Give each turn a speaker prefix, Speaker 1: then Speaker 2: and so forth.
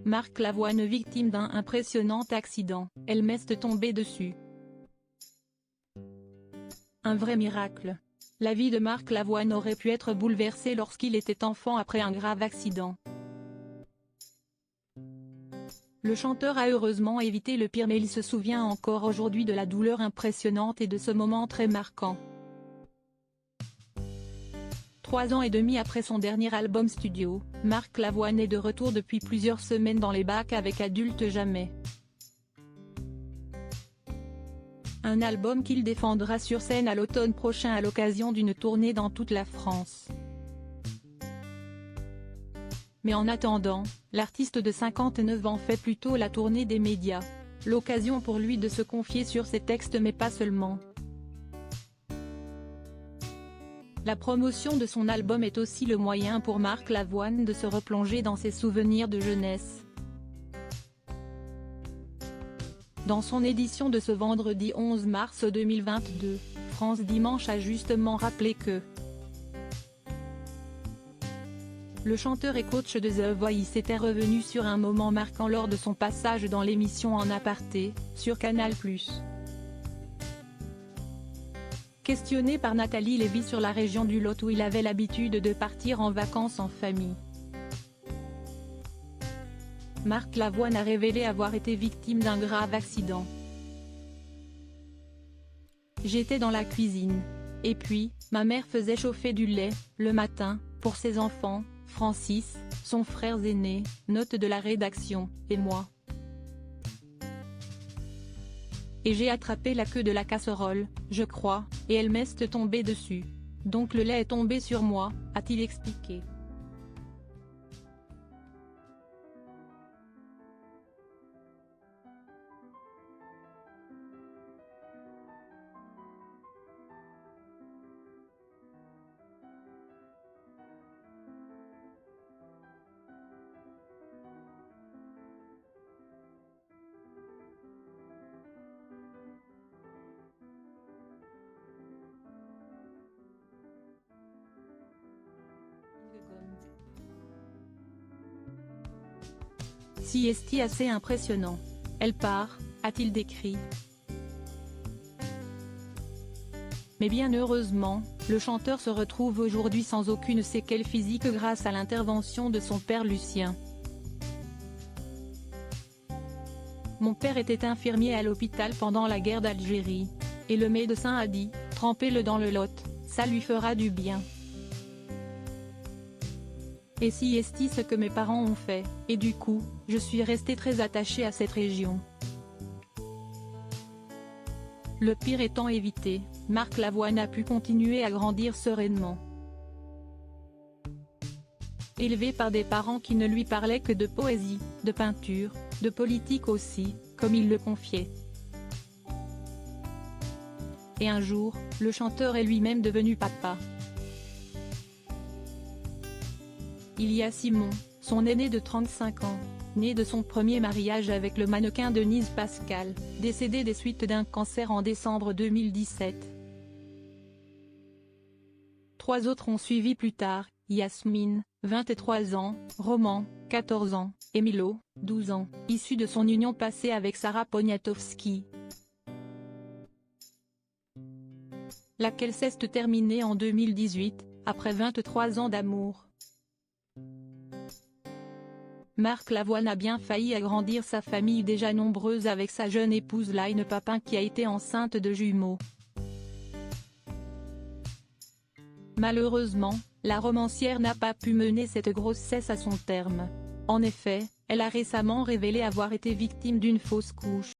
Speaker 1: Marc Lavoine victime d'un impressionnant accident, elle m'est tombée dessus. Un vrai miracle. La vie de Marc Lavoine aurait pu être bouleversée lorsqu'il était enfant après un grave accident. Le chanteur a heureusement évité le pire, mais il se souvient encore aujourd'hui de la douleur impressionnante et de ce moment très marquant. 3 ans et demi après son dernier album studio, Marc Lavoine est de retour depuis plusieurs semaines dans les bacs avec Adulte Jamais. Un album qu'il défendra sur scène à l'automne prochain à l'occasion d'une tournée dans toute la France. Mais en attendant, l'artiste de 59 ans fait plutôt la tournée des médias, l'occasion pour lui de se confier sur ses textes mais pas seulement. La promotion de son album est aussi le moyen pour Marc Lavoine de se replonger dans ses souvenirs de jeunesse. Dans son édition de ce vendredi 11 mars 2022, France Dimanche a justement rappelé que le chanteur et coach de The Voice était revenu sur un moment marquant lors de son passage dans l'émission En Aparté, sur Canal+. Questionné par Nathalie Lévy sur la région du Lot où il avait l'habitude de partir en vacances en famille, Marc Lavoine a révélé avoir été victime d'un grave accident. J'étais dans la cuisine. Et puis, ma mère faisait chauffer du lait, le matin, pour ses enfants, Francis, son frère aîné, note de la rédaction, et moi. Et j'ai attrapé la queue de la casserole, je crois, et elle m'est tombée dessus. Donc le lait est tombé sur moi, a-t-il expliqué. Si est assez impressionnant. Elle part, a-t-il décrit. Mais bien heureusement, le chanteur se retrouve aujourd'hui sans aucune séquelle physique grâce à l'intervention de son père Lucien. Mon père était infirmier à l'hôpital pendant la guerre d'Algérie. Et le médecin a dit, trempez-le dans le Lot, ça lui fera du bien. Et si est ce que mes parents ont fait, et du coup, je suis resté très attaché à cette région. Le pire étant évité, Marc Lavoine a pu continuer à grandir sereinement. Élevé par des parents qui ne lui parlaient que de poésie, de peinture, de politique aussi, comme il le confiait. Et un jour, le chanteur est lui-même devenu papa. Il y a Simon, son aîné de 35 ans, né de son premier mariage avec le mannequin Denise Pascal, décédé des suites d'un cancer en décembre 2017. 3 autres ont suivi plus tard, Yasmine, 23 ans, Roman, 14 ans, et Milo, 12 ans, issu de son union passée avec Sarah Poniatowski, laquelle s'est terminée en 2018, après 23 ans d'amour. Marc Lavoine a bien failli agrandir sa famille déjà nombreuse avec sa jeune épouse Line Papin qui a été enceinte de jumeaux. Malheureusement, la romancière n'a pas pu mener cette grossesse à son terme. En effet, elle a récemment révélé avoir été victime d'une fausse couche.